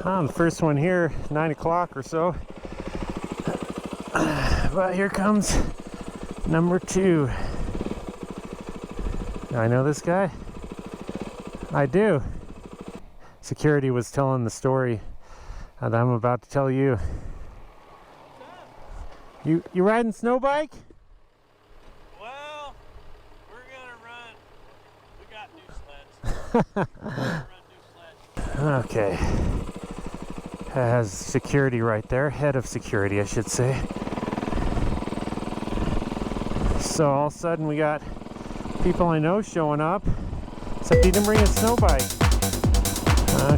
On the first one here, 9 o'clock or so. But here comes number 2. I know this guy? I do. Security was telling the story that I'm about to tell you. You riding Snowbike? Well, we're gonna run. We got new sleds. We're gonna run new sleds. Okay. Has security right there. Head of security, I should say. So all of a sudden we got people I know showing up. Except he didn't bring a snow bike.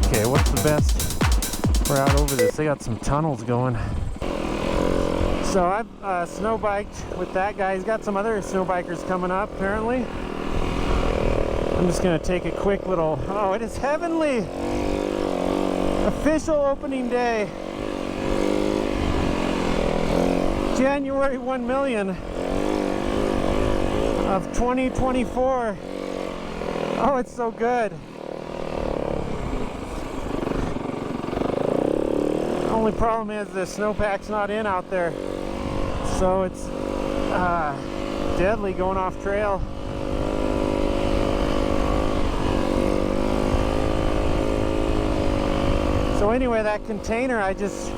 Okay, what's the best route over this? They got some tunnels going. So I've snow biked with that guy. He's got some other snow bikers coming up apparently. I'm just gonna take a quick little, oh, it is heavenly! Official opening day. January 1 million of 2024. Oh, it's so good. Only problem is the snowpack's not in out there. So it's deadly going off trail. So anyway, that container I just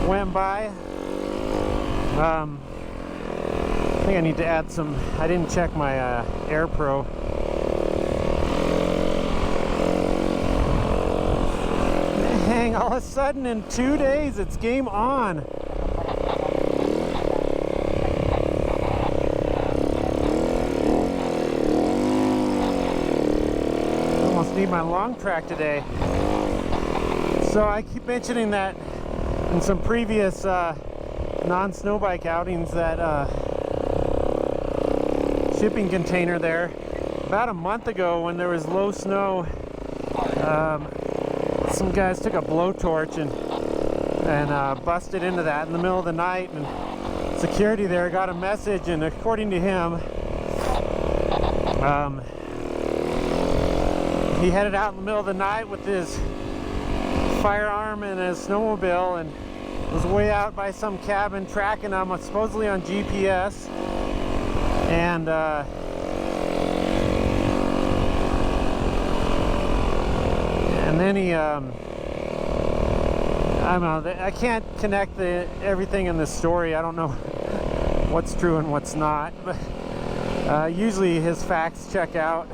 went by. I think I need to add some, I didn't check my Air Pro. Dang, all of a sudden in 2 days it's game on. Almost need my long track today. So I keep mentioning that in some previous non-snowbike outings, that shipping container there. About a month ago when there was low snow, some guys took a blowtorch and busted into that in the middle of the night, and security there got a message, and according to him, he headed out in the middle of the night with his firearm and his snowmobile and was way out by some cabin tracking them, supposedly on GPS, and then he I don't know, I can't connect everything in this story. I don't know what's true and what's not, but usually his facts check out.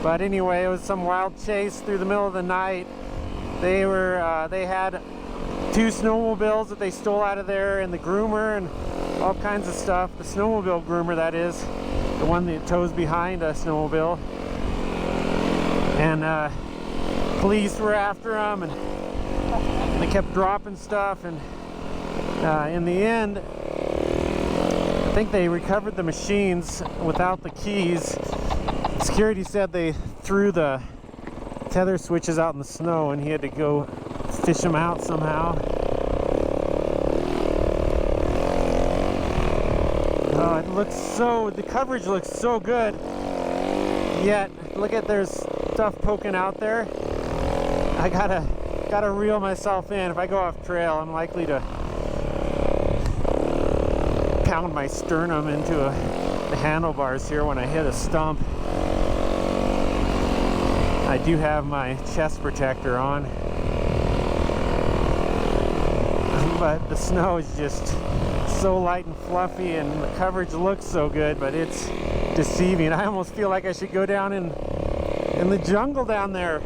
But anyway, it was some wild chase through the middle of the night. They had 2 snowmobiles that they stole out of there, and the groomer and all kinds of stuff. The snowmobile groomer, that is, the one that tows behind a snowmobile. And police were after them, and they kept dropping stuff. And in the end, I think they recovered the machines without the keys. Security said they threw the tether switches out in the snow, and he had to go fish them out somehow. Oh, it looks so, the coverage looks so good, yet look at, there's stuff poking out there. I gotta reel myself in. If I go off trail, I'm likely to pound my sternum into the handlebars here when I hit a stump. I do have my chest protector on, but the snow is just so light and fluffy, and the coverage looks so good, but it's deceiving. I almost feel like I should go down in the jungle down there.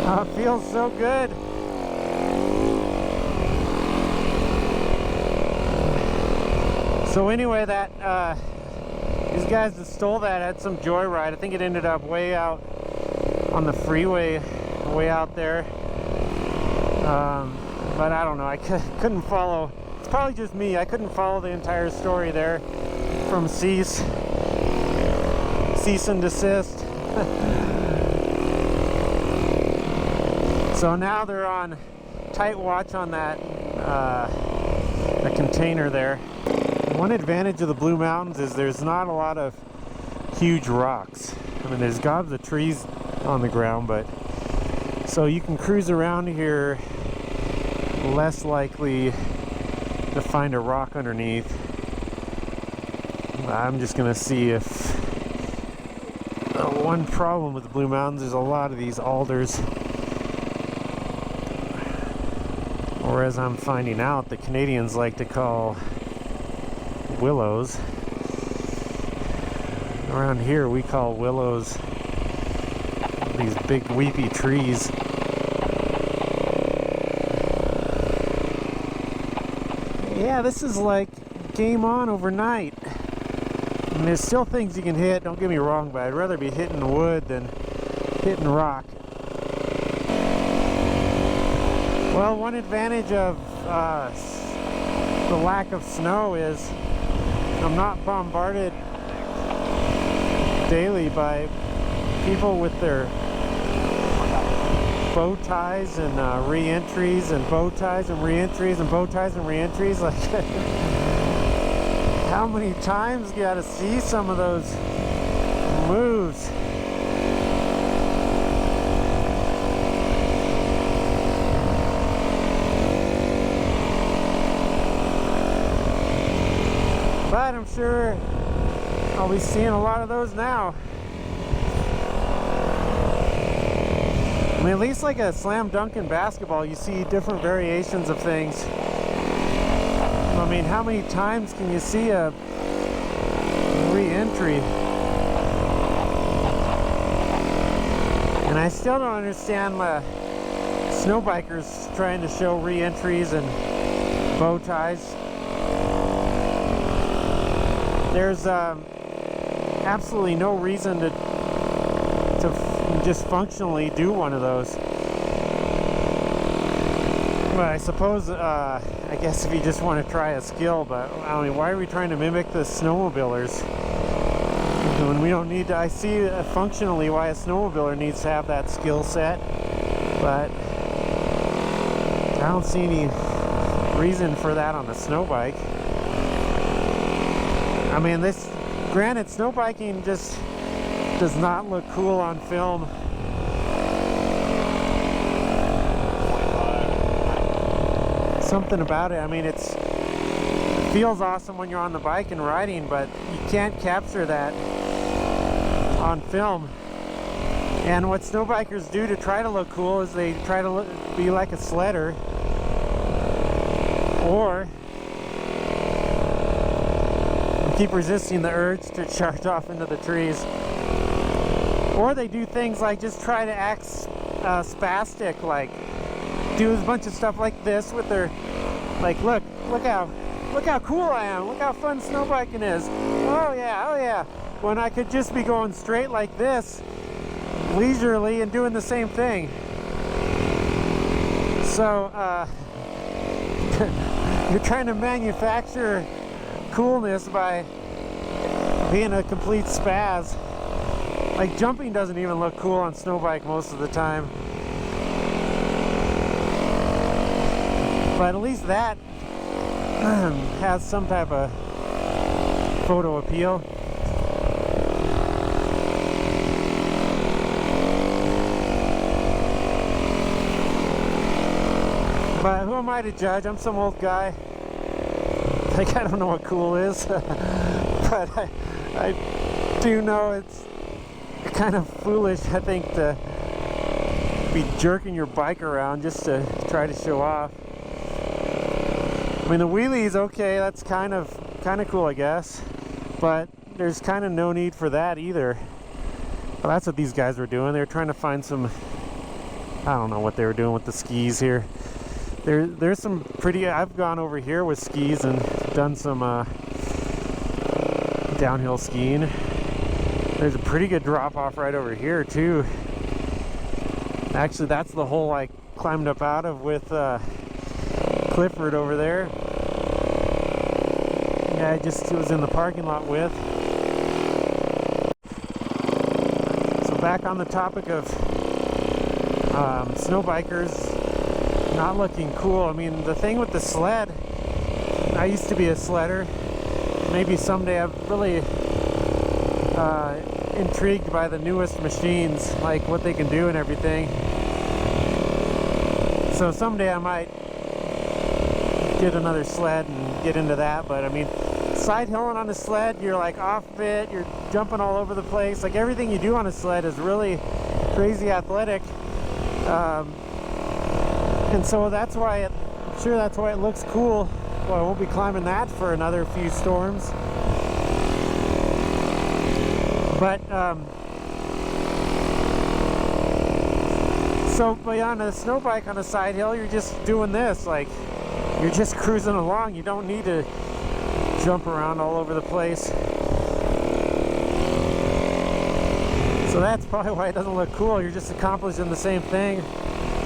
Oh, it feels so good. So anyway, that these guys that stole that had some joyride. I think it ended up way out on the freeway, way out there. But I don't know, I couldn't follow. It's probably just me. I couldn't follow the entire story there from cease and desist. So now they're on tight watch on that the container there. One advantage of the Blue Mountains is there's not a lot of huge rocks. I mean, there's gobs of trees on the ground, but so you can cruise around here less likely to find a rock underneath. I'm just gonna see if one problem with the Blue Mountains is a lot of these alders, or as I'm finding out, the Canadians like to call willows. Around here we call willows these big weepy trees. Yeah, this is like game on overnight. And there's still things you can hit, don't get me wrong, but I'd rather be hitting wood than hitting rock. Well, one advantage of the lack of snow is I'm not bombarded daily by people with their bow ties and re-entries and bow ties and re-entries and bow ties and re-entries. Like, how many times you gotta see some of those moves? But I'm sure I'll be seeing a lot of those now. I mean, at least like a slam dunk in basketball, you see different variations of things. I mean, how many times can you see a re-entry? And I still don't understand snow bikers trying to show re-entries and bow ties. There's absolutely no reason to just functionally do one of those. But I suppose, I guess if you just want to try a skill, but I mean, why are we trying to mimic the snowmobilers when we don't need to? I see functionally why a snowmobiler needs to have that skill set, but I don't see any reason for that on a snow bike. I mean, granted, snow biking just does not look cool on film. Something about it, I mean, it feels awesome when you're on the bike and riding, but you can't capture that on film. And what snow bikers do to try to look cool is they try to be like a sledder, or keep resisting the urge to charge off into the trees. Or they do things like just try to act spastic, like do a bunch of stuff like this with their, like, look how cool I am, look how fun snow biking is. Oh yeah, when I could just be going straight like this, leisurely, and doing the same thing. So you're trying to manufacture coolness by being a complete spaz. Like, jumping doesn't even look cool on snow bike most of the time. But at least that has some type of photo appeal. But who am I to judge? I'm some old guy. Like, I don't know what cool is. But I do know it's kind of foolish, I think, to be jerking your bike around just to try to show off. I mean, the wheelie's okay, that's kind of cool, I guess, but there's kind of no need for that either. Well, that's what these guys were doing. They were trying to find some, I don't know what they were doing with the skis here. There's some pretty, I've gone over here with skis and done some downhill skiing. There's a pretty good drop off right over here too. Actually, that's the hole I climbed up out of with Clifford over there. Yeah, I just was in the parking lot with. So back on the topic of snow bikers not looking cool. I mean, the thing with the sled, I used to be a sledder. Maybe someday I've really intrigued by the newest machines, like what they can do and everything. So someday I might get another sled and get into that. But I mean, side hilling on a sled, you're like off of it, you're jumping all over the place. Like everything you do on a sled is really crazy athletic. And so that's why I'm sure that's why it looks cool. Well, I won't be climbing that for another few storms. But but on a snow bike on a side hill, you're just doing this, like you're just cruising along. You don't need to jump around all over the place. So that's probably why it doesn't look cool. You're just accomplishing the same thing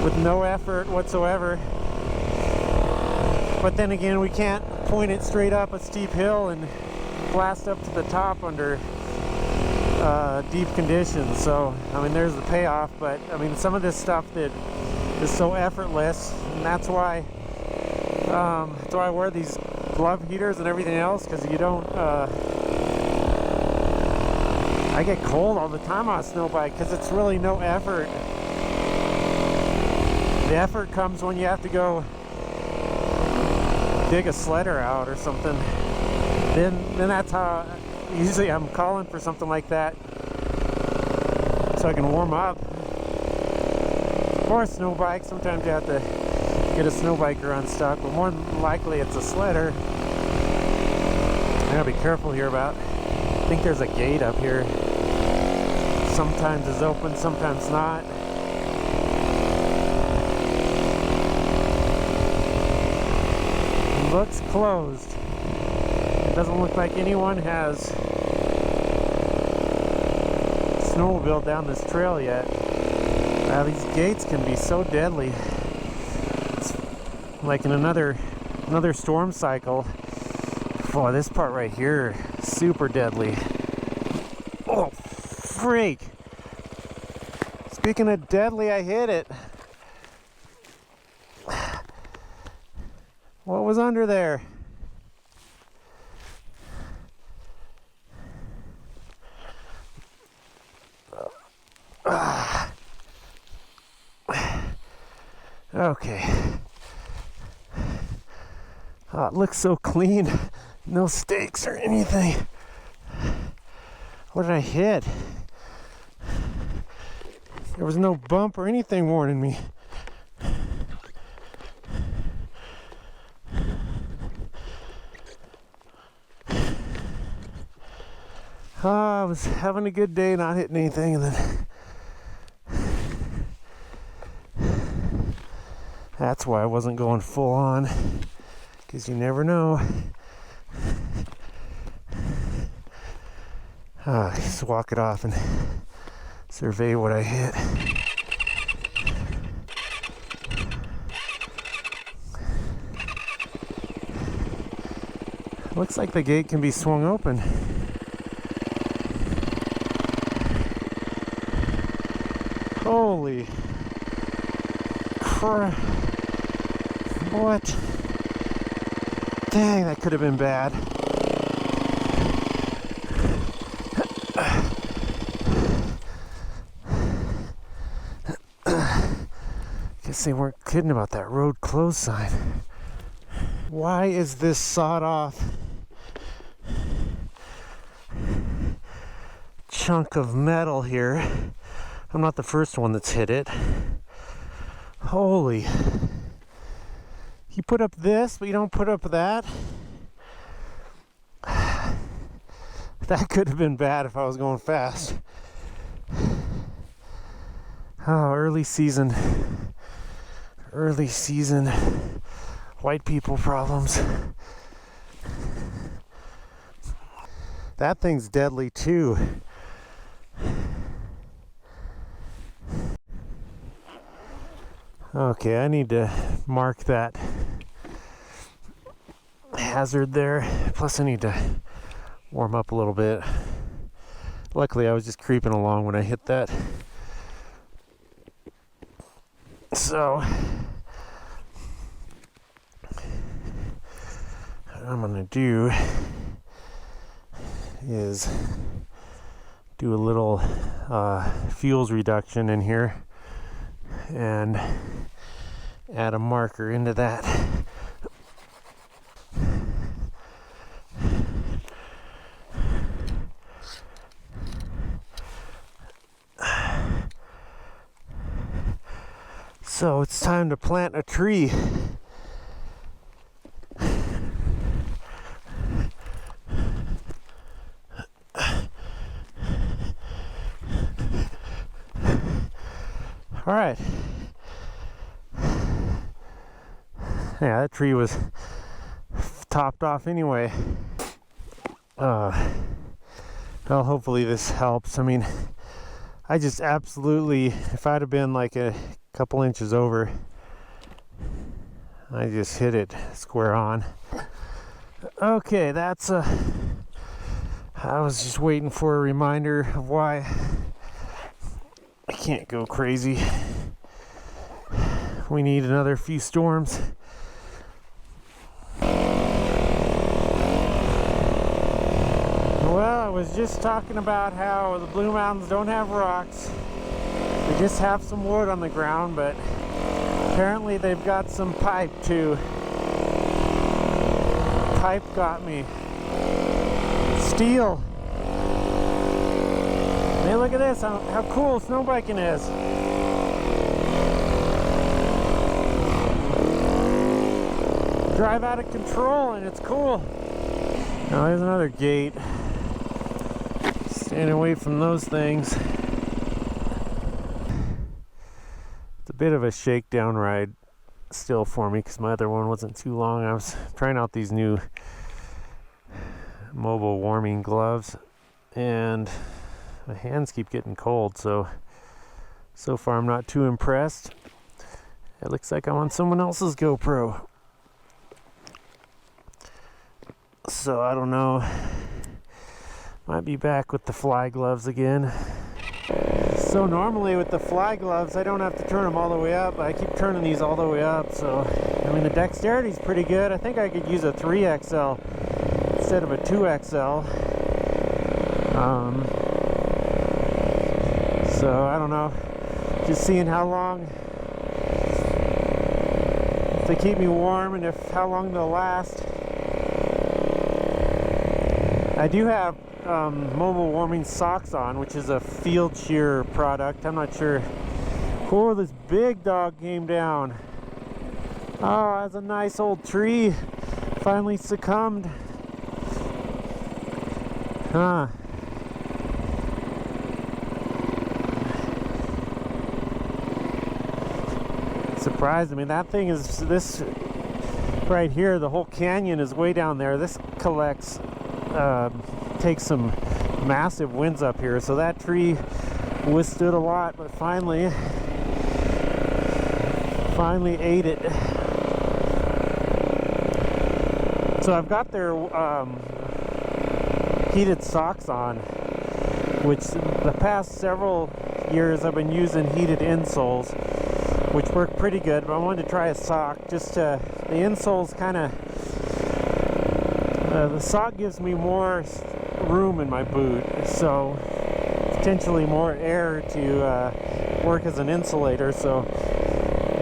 with no effort whatsoever. But then again, we can't point it straight up a steep hill and blast up to the top under deep conditions. So I mean, there's the payoff. But I mean, some of this stuff that is so effortless, and that's why I wear these glove heaters and everything else, because you don't I get cold all the time on a snow bike because it's really no effort. The effort comes when you have to go dig a sledder out or something. Then that's how usually I'm calling for something like that, so I can warm up. Or a snow bike. Sometimes you have to get a snow biker unstuck, but more than likely it's a sledder. I gotta be careful here about. I think there's a gate up here. Sometimes it's open, sometimes not. It looks closed. It doesn't look like anyone has snowmobiled down this trail yet. Wow, these gates can be so deadly. It's like in another storm cycle. Boy, this part right here, super deadly. Oh, freak! Speaking of deadly, I hit it. What was under there? Okay. Oh, it looks so clean. No stakes or anything. What did I hit? There was no bump or anything warning me. Oh, I was having a good day, not hitting anything, and then that's why I wasn't going full on, because you never know. Just walk it off and survey what I hit. Looks like the gate can be swung open. Holy crap. What? Dang, that could have been bad. Guess they weren't kidding about that road closed sign. Why is this sawed off chunk of metal here? I'm not the first one that's hit it. Holy. You put up this, but you don't put up that? That could have been bad if I was going fast. Oh, early season white people problems. That thing's deadly too. Okay, I need to mark that hazard there. Plus I need to warm up a little bit. Luckily I was just creeping along when I hit that. So what I'm gonna do is do a little fuels reduction in here and add a marker into that. So it's time to plant a tree. All right. Yeah, that tree was topped off anyway. Well, hopefully this helps. I mean, I just absolutely, if I'd have been like a couple inches over, I just hit it square on. Okay, that's I was just waiting for a reminder of why I can't go crazy. We need another few storms. Well, I was just talking about how the Blue Mountains don't have rocks. They just have some wood on the ground, but apparently they've got some pipe too. Pipe got me. Steel. Hey, look at this, how cool snowbiking is. Drive out of control and it's cool. Now there's another gate. Staying away from those things. It's a bit of a shakedown ride still for me because my other one wasn't too long. I was trying out these new mobile warming gloves and my hands keep getting cold, so far I'm not too impressed. It looks like I'm on someone else's GoPro. So I don't know. Might be back with the fly gloves again. So normally with the fly gloves I don't have to turn them all the way up. I keep turning these all the way up, so I mean the dexterity's pretty good. I think I could use a 3XL instead of a 2XL. So I don't know, just seeing how long, if they keep me warm and how long they'll last. I do have mobile warming socks on, which is a field shear product. I'm not sure. Oh, this big dog came down. Oh, that's a nice old tree. Finally succumbed. Huh. Surprised. I mean, that thing is, this right here, the whole canyon is way down there. This collects, takes some massive winds up here, so that tree withstood a lot, but finally ate it. So I've got their heated socks on, which the past several years I've been using heated insoles, which work pretty good, but I wanted to try a sock. Just the insoles kind of, the sock gives me more room in my boot, so potentially more air to work as an insulator. So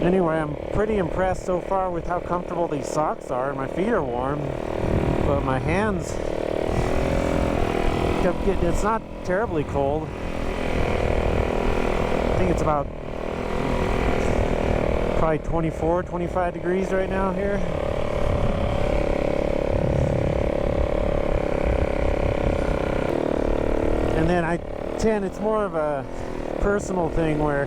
anyway, I'm pretty impressed so far with how comfortable these socks are. My feet are warm, but my hands kept getting, it's not terribly cold. I think it's about probably 24, 25 degrees right now here. And then it's more of a personal thing where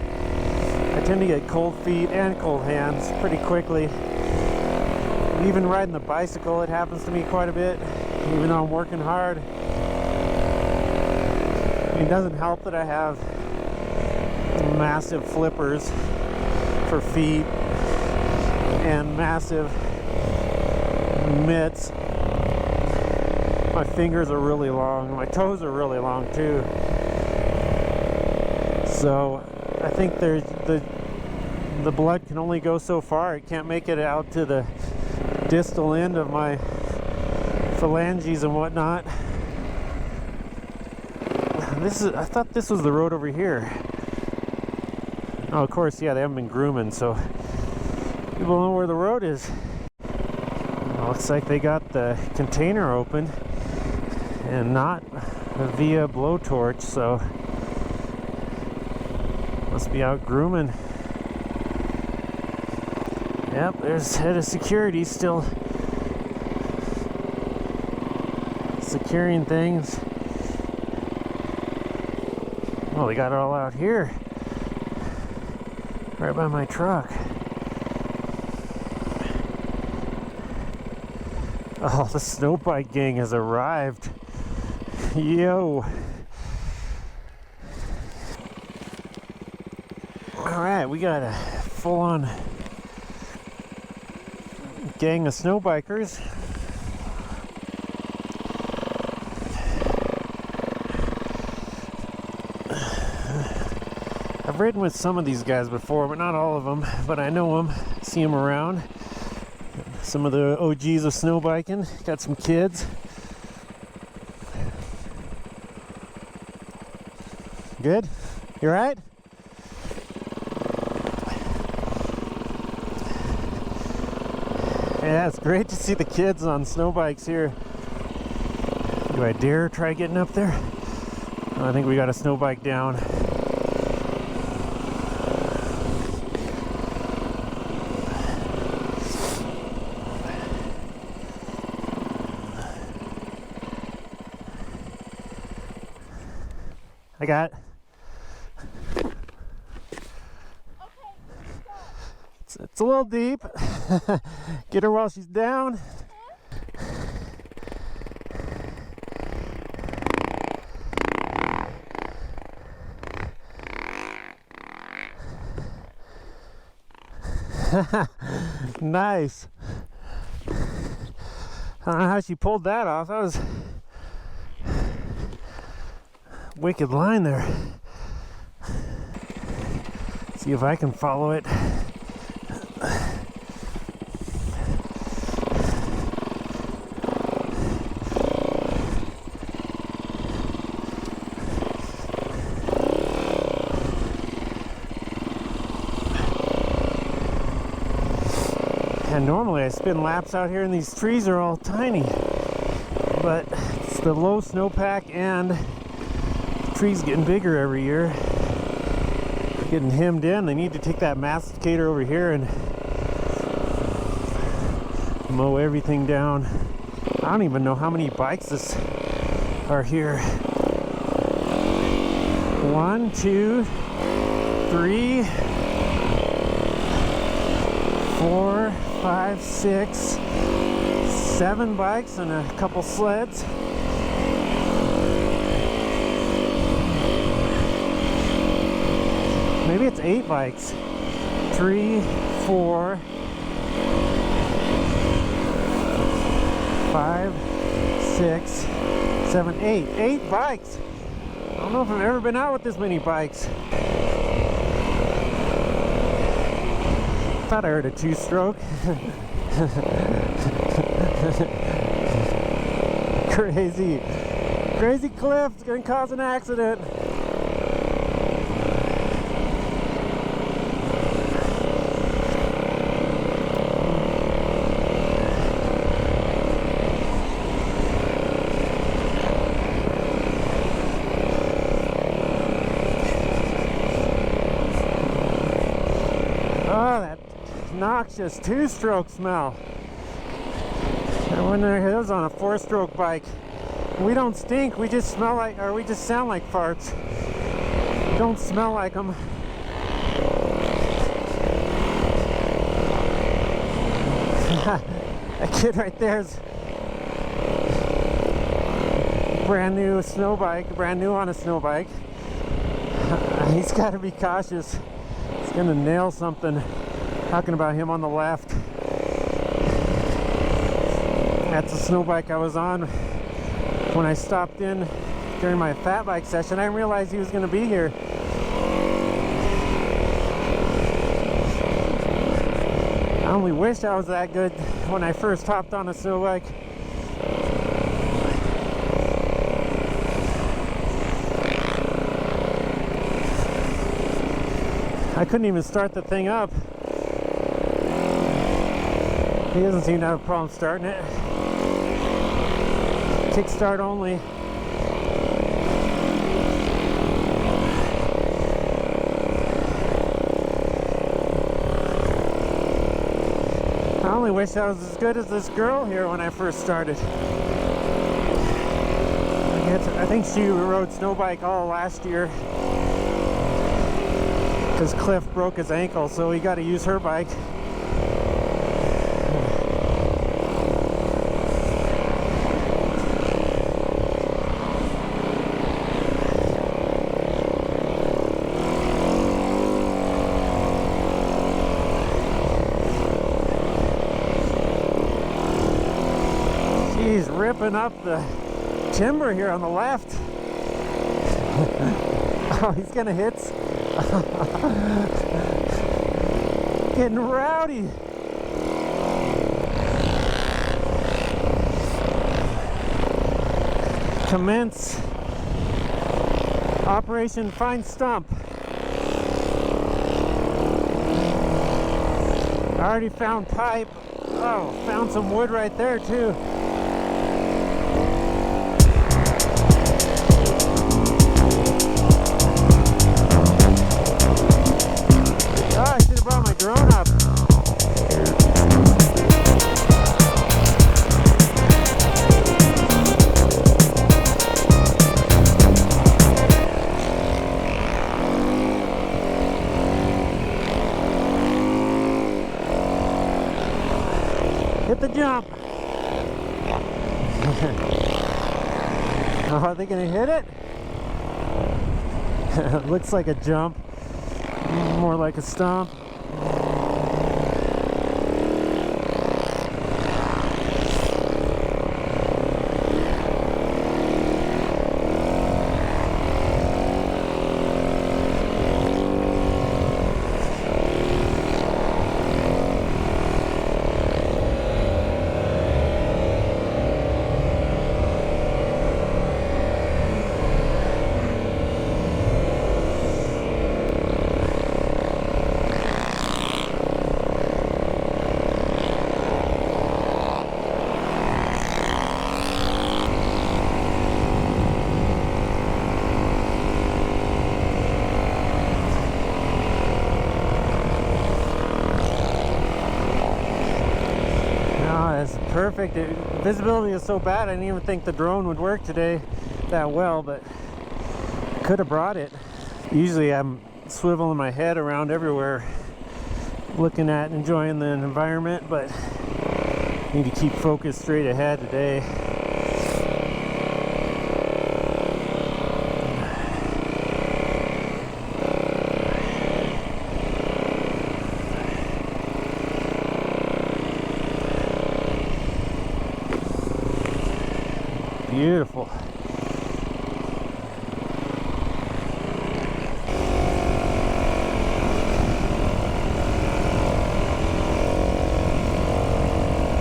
I tend to get cold feet and cold hands pretty quickly. Even riding the bicycle, it happens to me quite a bit, even though I'm working hard. It doesn't help that I have massive flippers for feet and massive mitts. My fingers are really long, my toes are really long too. So I think there's the blood can only go so far. It can't make it out to the distal end of my phalanges and whatnot. I thought this was the road over here. Oh, of course, yeah, they haven't been grooming, so people know where the road is. Well, looks like they got the container open and not via blowtorch, so must be out grooming. Yep, there's head of security still securing things. Oh, they got it all out here, right by my truck. Oh, the Snowbike gang has arrived. Yo. Alright, we got a full-on gang of snowbikers. I've ridden with some of these guys before, but not all of them, but I know them, see them around. Some of the OGs of snowbiking. Got some kids. Good? You alright? Yeah, it's great to see the kids on snow bikes here. Do I dare try getting up there? I think we got a snow bike down. I got it. It's a little deep. Get her while she's down. Nice. I don't know how she pulled that off. That was wicked line there. See if I can follow it. And normally I spin laps out here and these trees are all tiny, but it's the low snowpack and the trees getting bigger every year, getting hemmed in. They need to take that masticator over here and mow everything down. I don't even know how many bikes are here. 1, 2, 3, 4, 5, 6, 7 bikes and a couple sleds. Maybe it's 8 bikes. 3, 4, 5, 6, 7, 8. 8 bikes. I don't know if I've ever been out with this many bikes. I thought I heard a 2-stroke. Crazy cliff. It's gonna cause an accident. Oh, that noxious 2-stroke smell. I wonder if it was on a 4-stroke bike. We don't stink, we just smell like, or we just sound like farts. We don't smell like them. That kid right there is brand new snow bike, brand new on a snow bike. He's got to be cautious. He's gonna nail something. Talking about him on the left. That's the snow bike I was on when I stopped in during my fat bike session. I didn't realize he was going to be here. I only wish I was that good when I first hopped on a snow bike. I couldn't even start the thing up. He doesn't seem to have a problem starting it. Kickstart only. I only wish I was as good as this girl here when I first started. I think she rode Snowbike all last year because Cliff broke his ankle, so he got to use her bike. He's ripping up the timber here on the left. Oh, he's gonna hit. Getting rowdy. Commence Operation Find Stump. I already found pipe. Oh, found some wood right there too. Oh, I should have brought my drone up. Hit the jump. Oh, are they gonna hit it? Looks like a jump. More like a stomp. Perfect. Visibility is so bad, I didn't even think the drone would work today that well, but could have brought it. Usually I'm swiveling my head around everywhere, looking at and enjoying the environment, but need to keep focused straight ahead today. Beautiful.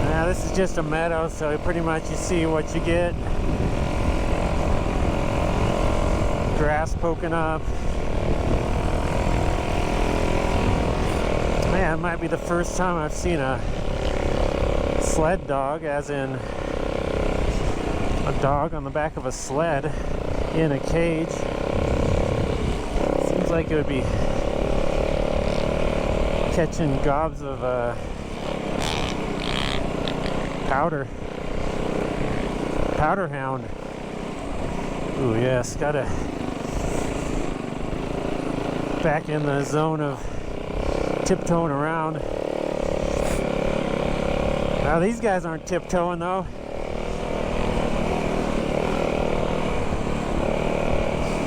Now this is just a meadow, so pretty much you see what you get. Grass poking up. Man, it might be the first time I've seen a sled dog, as in a dog on the back of a sled in a cage. Seems like it would be catching gobs of powder hound. Ooh, yes, gotta back in the zone of tiptoeing around. Now these guys aren't tiptoeing though.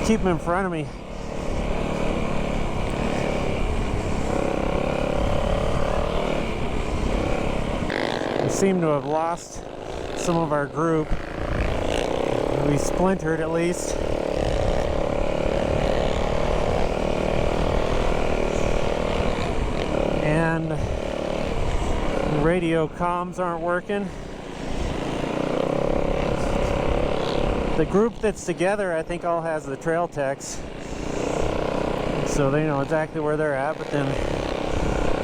Keep them in front of me. We seem to have lost some of our group. We splintered at least. And radio comms aren't working. The group that's together, I think, all has the trail techs. so they know exactly where they're at. But then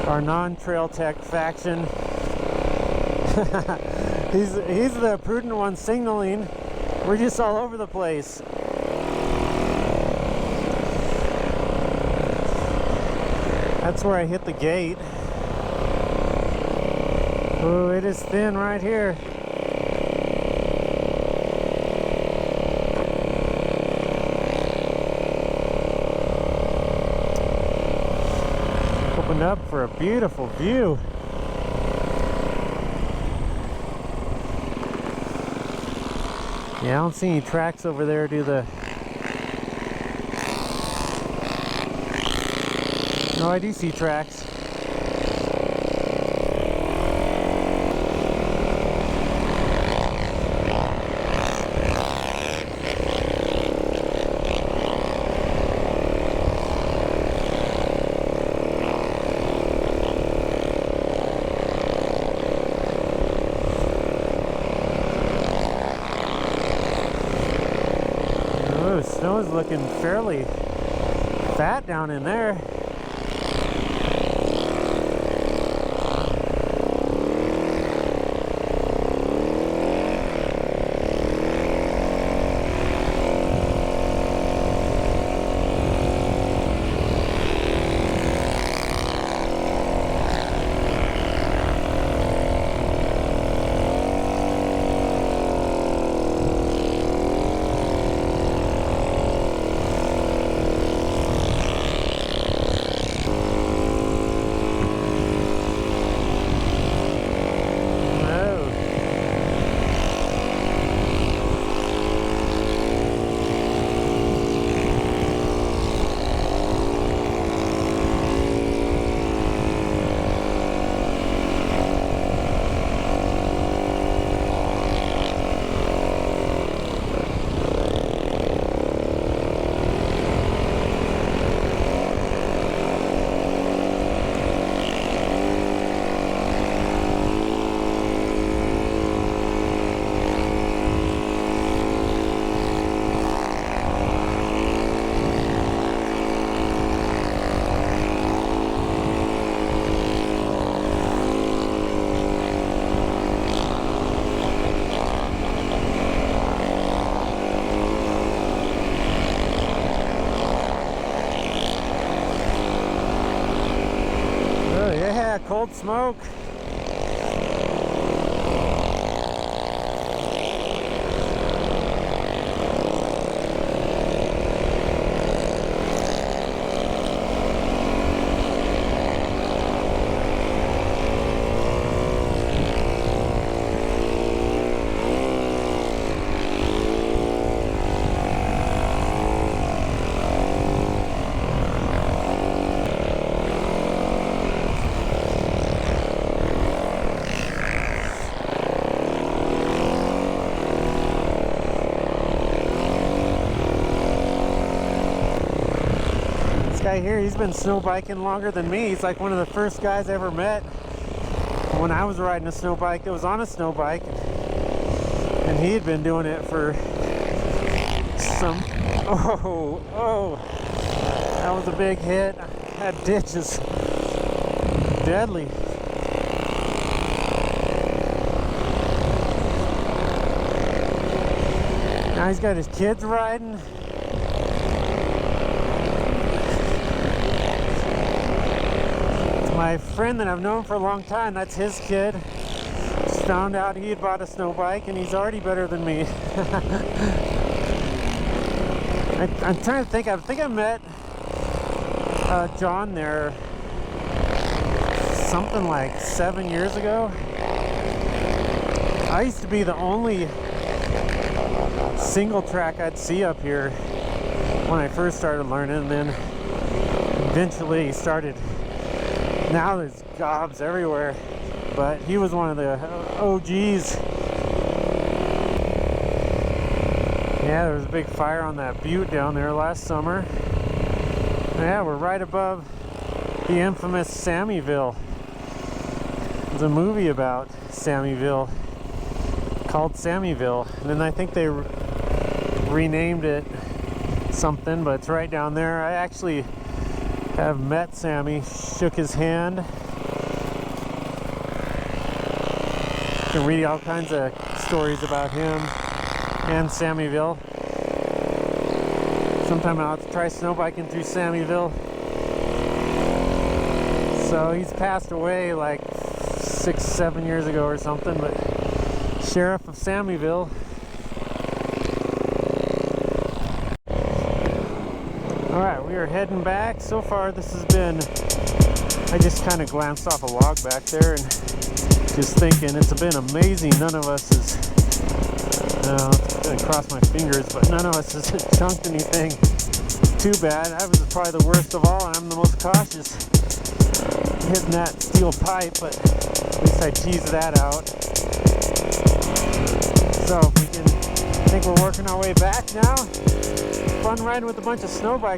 our non-trail tech faction, he's the prudent one signaling. We're just all over the place. That's where I hit the gate. Oh, it is thin right here. Opened up for a beautiful view. Yeah, I don't see any tracks over there, do the... No, I do see tracks. Oh, snow is looking fairly fat down in there. Cold smoke. Guy here, he's been snow biking longer than me. He's like one of the first guys I ever met when I was riding a snow bike that was on a snow bike, and he had been doing it for some... oh, that was a big hit. That ditch is deadly. Now he's got his kids riding. My friend that I've known for a long time, that's his kid. Just found out he had bought a snow bike and he's already better than me. I'm trying to think, I think I met John there something like 7 years ago. I used to be the only single track I'd see up here when I first started learning, and then eventually started. Now there's gobs everywhere, but he was one of the OGs. Yeah, there was a big fire on that butte down there last summer. Yeah, we're right above the infamous Sammyville. There's a movie about Sammyville called Sammyville, and then I think they renamed it something, but it's right down there. I actually have met Sammy, shook his hand. You can read all kinds of stories about him and Sammyville. Sometime I'll have to try snowbiking through Sammyville. So he's passed away like 6-7 years ago or something, but Sheriff of Sammyville. Alright, we are heading back. So far this has been, I just kind of glanced off a log back there and just thinking it's been amazing. None of us is, I'm gonna cross my fingers, but none of us has chunked anything too bad. I was probably the worst of all, and I'm the most cautious hitting that steel pipe, but at least I teased that out. So I think we're working our way back now. Fun riding with a bunch of snow bikers.